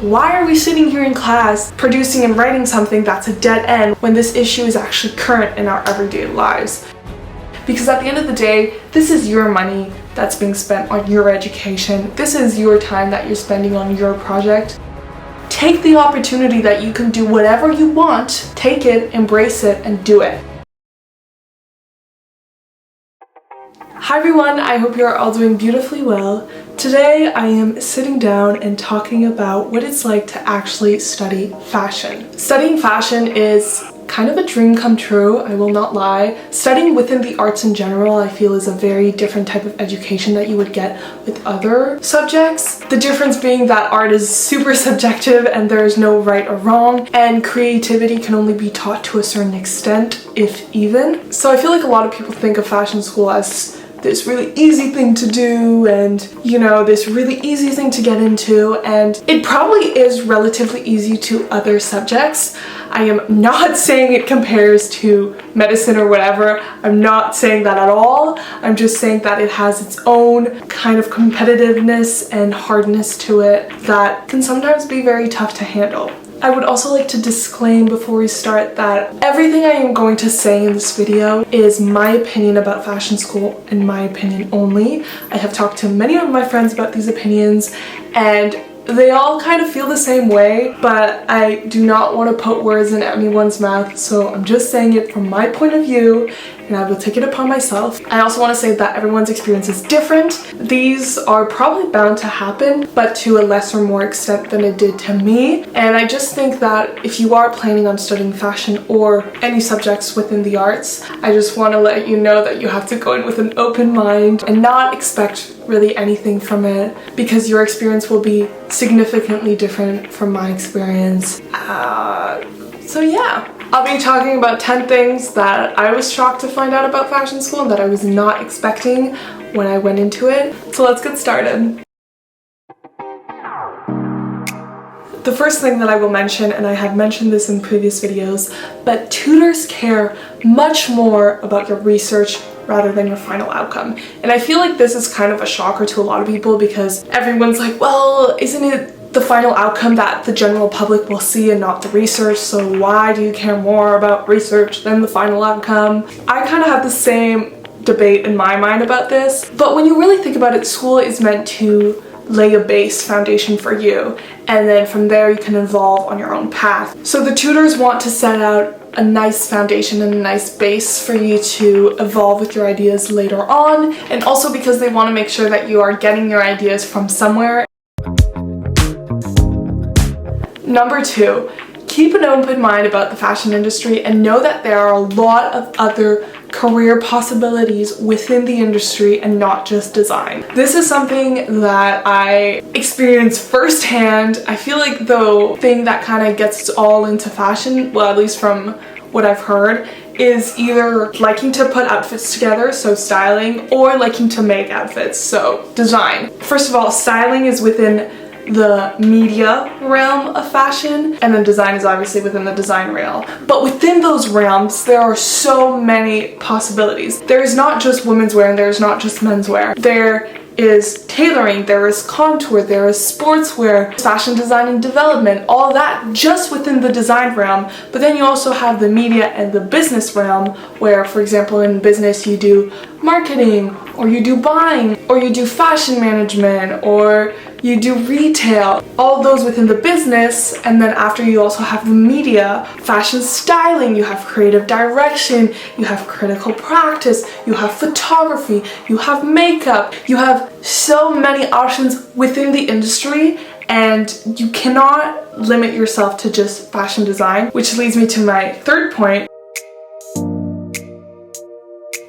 Why are we sitting here in class producing and writing something that's a dead end when this issue is actually current in our everyday lives? Because at the end of the day, this is your money that's being spent on your education. This is your time that you're spending on your project. Take the opportunity that you can do whatever you want, take it, embrace it, and do it. Hi everyone, I hope you're all doing beautifully well. Today I am sitting down and talking about what it's like to actually study fashion. Studying fashion is kind of a dream come true, I will not lie. Studying within the arts in general, I feel, is a very different type of education that you would get with other subjects. The difference being that art is super subjective and there is no right or wrong, and creativity can only be taught to a certain extent, if even. So I feel like a lot of people think of fashion school as this really easy thing to do and, you know, this really easy thing to get into, and it probably is relatively easy to other subjects. I am not saying it compares to medicine or whatever. I'm not saying that at all. I'm just saying that it has its own kind of competitiveness and hardness to it that can sometimes be very tough to handle. I would also like to disclaim before we start that everything I am going to say in this video is my opinion about fashion school and my opinion only. I have talked to many of my friends about these opinions and they all kind of feel the same way, but I do not want to put words in anyone's mouth, so I'm just saying it from my point of view and I will take it upon myself. I also want to say that everyone's experience is different. These are probably bound to happen, but to a less or more extent than it did to me. And I just think that if you are planning on studying fashion or any subjects within the arts, I just want to let you know that you have to go in with an open mind and not expect really anything from it, because your experience will be significantly different from my experience. So yeah. I'll be talking about 10 things that I was shocked to find out about fashion school and that I was not expecting when I went into it. So let's get started. The first thing that I will mention, and I have mentioned this in previous videos, but tutors care much more about your research rather than your final outcome. And I feel like this is kind of a shocker to a lot of people because everyone's like, well, isn't it the final outcome that the general public will see and not the research, so why do you care more about research than the final outcome? I kind of have the same debate in my mind about this, but when you really think about it, school is meant to lay a base foundation for you, and then from there you can evolve on your own path. So the tutors want to set out a nice foundation and a nice base for you to evolve with your ideas later on, and also because they want to make sure that you are getting your ideas from somewhere. Number 2, keep an open mind about the fashion industry and know that there are a lot of other career possibilities within the industry and not just design. This is something that I experienced firsthand. I feel like the thing that kind of gets us all into fashion, well, at least from what I've heard, is either liking to put outfits together, so styling, or liking to make outfits, so design. First of all, styling is within the media realm of fashion, and then design is obviously within the design realm. But within those realms, there are so many possibilities. There is not just women's wear and there is not just menswear. There is tailoring, there is contour, there is sportswear, fashion design and development, all that just within the design realm. But then you also have the media and the business realm, where, for example, in business you do marketing, or you do buying, or you do fashion management, or you do retail, all those within the business. And then after, you also have the media, fashion styling, you have creative direction, you have critical practice, you have photography, you have makeup, you have so many options within the industry, and you cannot limit yourself to just fashion design, which leads me to my third point.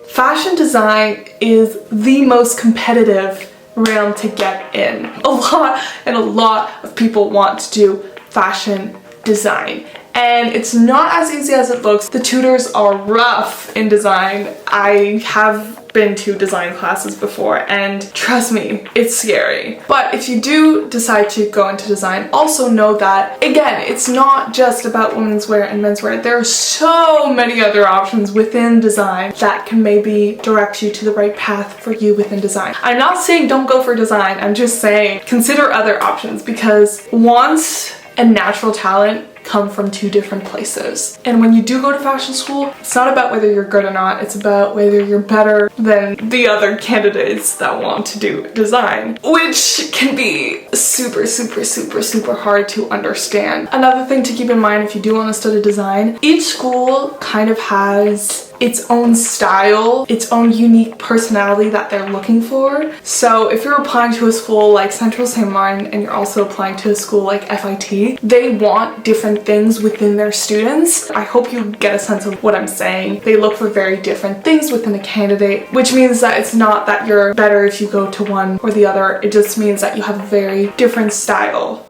Fashion design is the most competitive realm to get in. A lot of people want to do fashion design, and it's not as easy as it looks. The tutors are rough in design. I have been to design classes before, and trust me, it's scary. But if you do decide to go into design, also know that, again, it's not just about women's wear and men's wear. There are so many other options within design that can maybe direct you to the right path for you within design. I'm not saying don't go for design, I'm just saying consider other options, because wants and natural talent come from two different places. And when you do go to fashion school, it's not about whether you're good or not, it's about whether you're better than the other candidates that want to do design, which can be super hard to understand. Another thing to keep in mind if you do want to study design, each school kind of has its own style, its own unique personality that they're looking for. So if you're applying to a school like Central St. Martin and you're also applying to a school like FIT, they want different things within their students. I hope you get a sense of what I'm saying. They look for very different things within a candidate, which means that it's not that you're better if you go to one or the other. It just means that you have a very different style.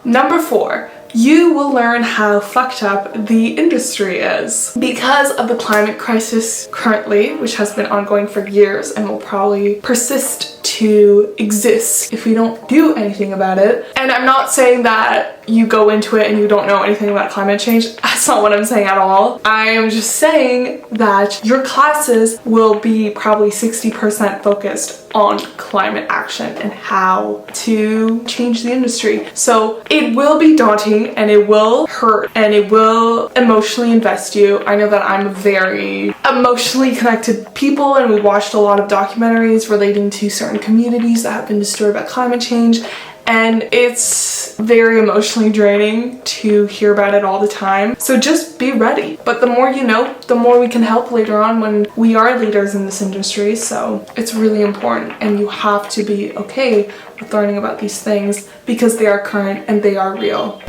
Number 4. You will learn how fucked up the industry is. Because of the climate crisis currently, which has been ongoing for years and will probably persist to exist if we don't do anything about it. And I'm not saying that you go into it and you don't know anything about climate change. That's not what I'm saying at all. I am just saying that your classes will be probably 60% focused on climate action and how to change the industry. So it will be daunting and it will hurt and it will emotionally invest you. I know that I'm a very emotionally connected people, and we watched a lot of documentaries relating to certain communities that have been destroyed by climate change, and it's very emotionally draining to hear about it all the time. So just be ready. But the more you know, the more we can help later on when we are leaders in this industry. So it's really important, and you have to be okay with learning about these things because they are current and they are real.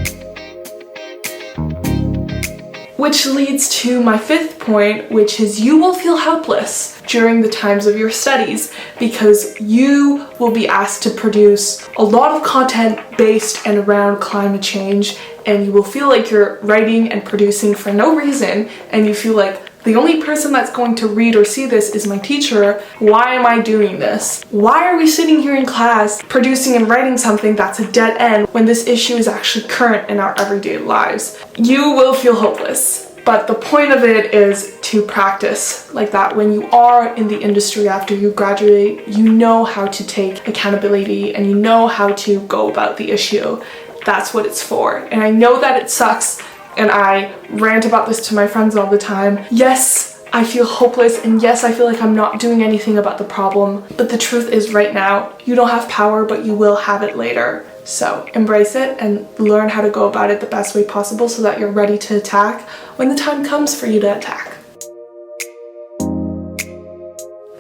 Which leads to my 5th point, which is you will feel helpless during the times of your studies because you will be asked to produce a lot of content based and around climate change, and you will feel like you're writing and producing for no reason, and you feel like the only person that's going to read or see this is my teacher. Why am I doing this? Why are we sitting here in class producing and writing something that's a dead end when this issue is actually current in our everyday lives? You will feel hopeless. But the point of it is to practice like that. When you are in the industry after you graduate, you know how to take accountability and you know how to go about the issue. That's what it's for. And I know that it sucks, and I rant about this to my friends all the time. Yes, I feel hopeless, and yes, I feel like I'm not doing anything about the problem, but the truth is right now, you don't have power, but you will have it later. So embrace it and learn how to go about it the best way possible so that you're ready to attack when the time comes for you to attack.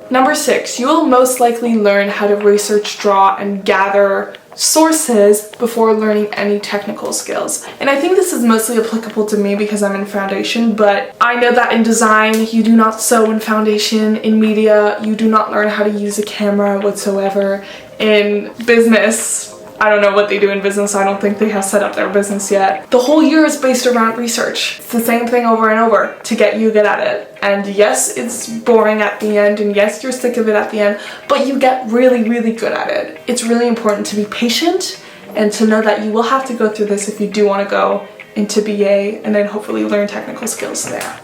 Number 6, you will most likely learn how to research, draw, and gather sources before learning any technical skills. And I think this is mostly applicable to me because I'm in foundation, but I know that in design, you do not sew in foundation. In media, you do not learn how to use a camera whatsoever. In business, I don't know what they do in business. I don't think they have set up their business yet. The whole year is based around research. It's the same thing over and over to get you good at it. And yes, it's boring at the end, and yes, you're sick of it at the end, but you get really good at it. It's really important to be patient and to know that you will have to go through this if you do want to go into BA and then hopefully learn technical skills there.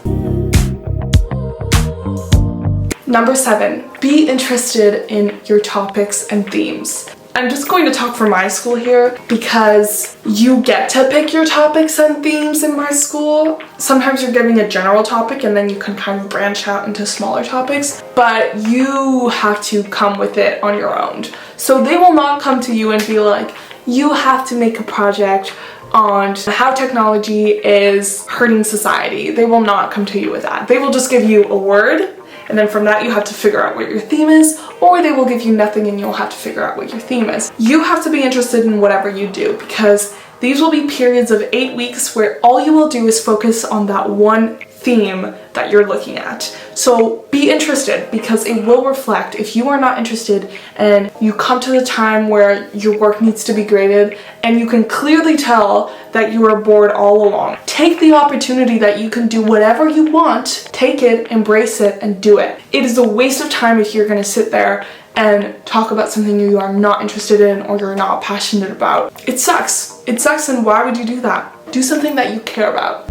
Number 7, be interested in your topics and themes. I'm just going to talk for my school here because you get to pick your topics and themes in my school. Sometimes you're giving a general topic and then you can kind of branch out into smaller topics, but you have to come with it on your own. So they will not come to you and be like, you have to make a project on how technology is hurting society. They will not come to you with that. They will just give you a word, and then from that you have to figure out what your theme is, or they will give you nothing and you'll have to figure out what your theme is. You have to be interested in whatever you do because these will be periods of 8 weeks where all you will do is focus on that one theme that you're looking at. So be interested, because it will reflect. If you are not interested and you come to the time where your work needs to be graded and you can clearly tell that you are bored all along, take the opportunity that you can do whatever you want, take it, embrace it, and do it. It is a waste of time if you're going to sit there and talk about something you are not interested in or you're not passionate about. It sucks. It sucks, and why would you do that? Do something that you care about.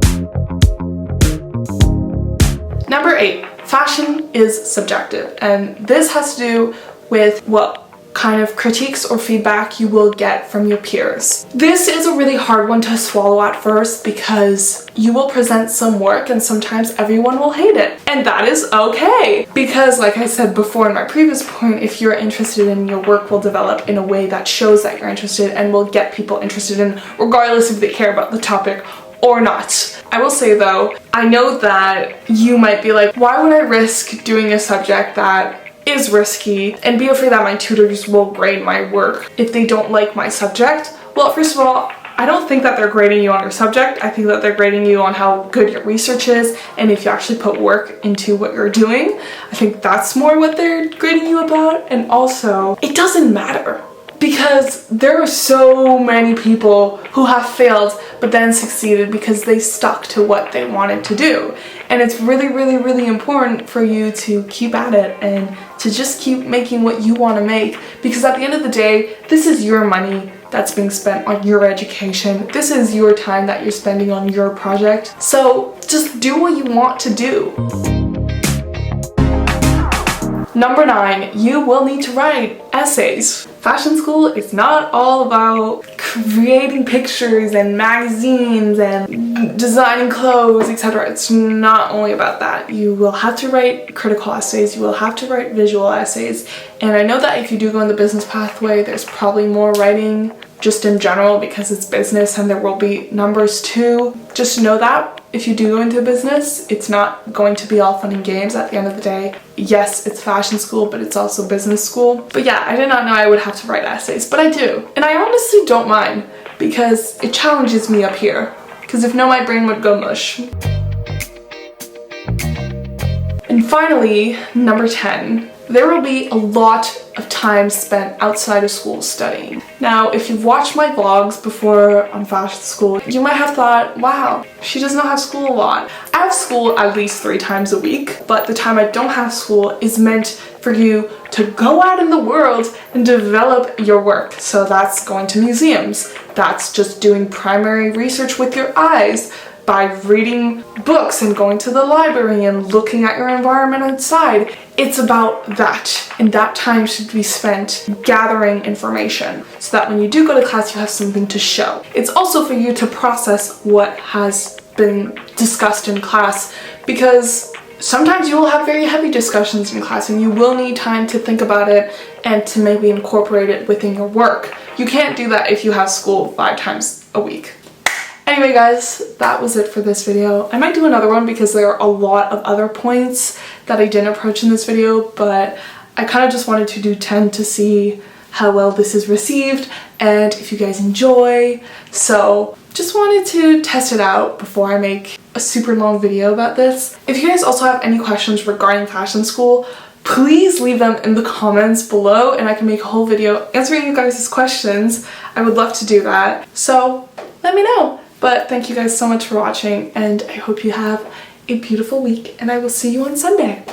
Number 8, fashion is subjective, and this has to do with what kind of critiques or feedback you will get from your peers. This is a really hard one to swallow at first, because you will present some work and sometimes everyone will hate it, and that is okay, because like I said before in my previous point, if you're interested in, your work will develop in a way that shows that you're interested and will get people interested in, regardless if they care about the topic or not. I will say though, I know that you might be like, why would I risk doing a subject that is risky and be afraid that my tutors will grade my work if they don't like my subject? Well, first of all, I don't think that they're grading you on your subject. I think that they're grading you on how good your research is and if you actually put work into what you're doing. I think that's more what they're grading you about. And also, it doesn't matter, because there are so many people who have failed but then succeeded because they stuck to what they wanted to do. And it's really, really, really important for you to keep at it and to just keep making what you want to make, because at the end of the day, this is your money that's being spent on your education. This is your time that you're spending on your project. So just do what you want to do. Number 9, you will need to write essays. Fashion school is not all about creating pictures and magazines and designing clothes, etc. It's not only about that. You will have to write critical essays, you will have to write visual essays, and I know that if you do go in the business pathway, there's probably more writing just in general because it's business and there will be numbers too. Just know that if you do go into business, it's not going to be all fun and games at the end of the day. Yes, it's fashion school, but it's also business school. But yeah, I did not know I would have to write essays, but I do. And I honestly don't mind, because it challenges me up here. Because if no, my brain would go mush. And finally, number 10, there will be a lot of time spent outside of school studying. Now, if you've watched my vlogs before on fashion school, you might have thought, wow, she does not have school a lot. I have school at least 3 times a week, but the time I don't have school is meant for you to go out in the world and develop your work. So that's going to museums, that's just doing primary research with your eyes, by reading books and going to the library and looking at your environment outside. It's about that, and that time should be spent gathering information so that when you do go to class, you have something to show. It's also for you to process what has been discussed in class, because sometimes you will have very heavy discussions in class and you will need time to think about it and to maybe incorporate it within your work. You can't do that if you have school 5 times a week. Anyway guys, that was it for this video. I might do another one because there are a lot of other points that I didn't approach in this video, but I kind of just wanted to do 10 to see how well this is received and if you guys enjoy. So just wanted to test it out before I make a super long video about this. If you guys also have any questions regarding fashion school, please leave them in the comments below and I can make a whole video answering you guys' questions. I would love to do that. So let me know. But thank you guys so much for watching, and I hope you have a beautiful week, and I will see you on Sunday.